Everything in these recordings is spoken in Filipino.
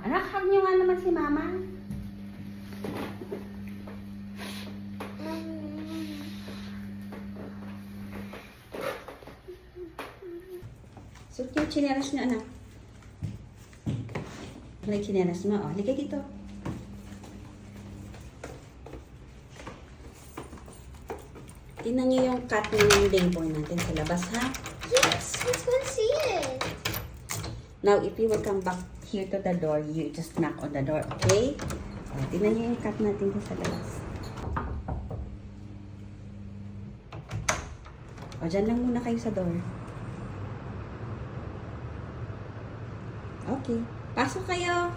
Anak, hug niyo nga naman si mama. Suot yung chinelas niyo, anak. Like chinelas mo, oh. Ligay dito. Tingnan niyo yung cut ng neighbor natin sa labas, ha? Yes, let's go see it. Now, if you will come back here to the door, you just knock on the door, okay? Oh, tingnan niyo yung cut natin sa labas. O, dyan lang muna kayo sa door. Okay. Pasok kayo.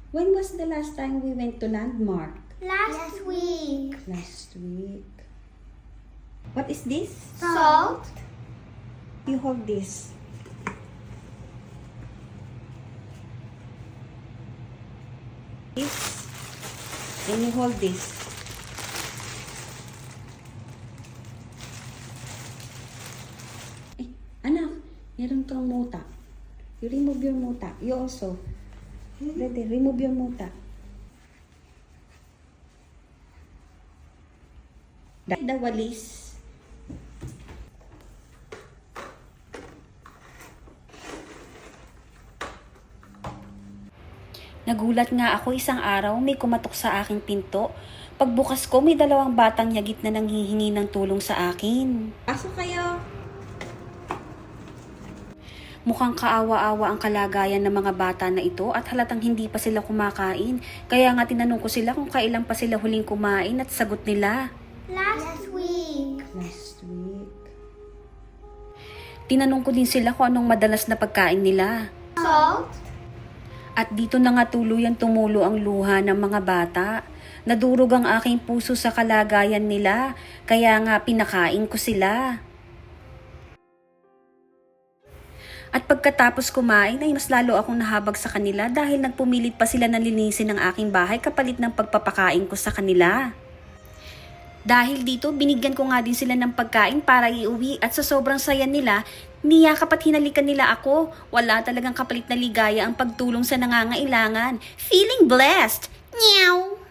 When was the last time we went to Landmark? Last week. Last week. What is this? Salt. You hold this. This. And you hold this. Eh, anak, meron kang muta. You remove your muta. You also. Ready, remove your muta. The walis. Nagulat nga ako isang araw may kumatok sa aking pinto. Pagbukas ko may dalawang batang yagit na nanghihingi ng tulong sa akin. Pasok kayo. Mukhang kaawa-awa ang kalagayan ng mga bata na ito at halatang hindi pa sila kumakain. Kaya nga tinanong ko sila kung kailan pa sila huling kumain at sagot nila. Last week. Last week. Tinanong ko din sila kung anong madalas na pagkain nila. Salt. At dito na nga tuluyang tumulo ang luha ng mga bata. Nadurog ang aking puso sa kalagayan nila, kaya nga pinakain ko sila. At pagkatapos kumain ay mas lalo akong nahabag sa kanila dahil nagpumilit pa sila na linisin ang aking bahay kapalit ng pagpapakain ko sa kanila. Dahil dito, binigyan ko nga din sila ng pagkain para iuwi at sa sobrang saya nila, niyakap at hinalikan nila ako. Wala talagang kapalit na ligaya ang pagtulong sa nangangailangan. Feeling blessed! Meow!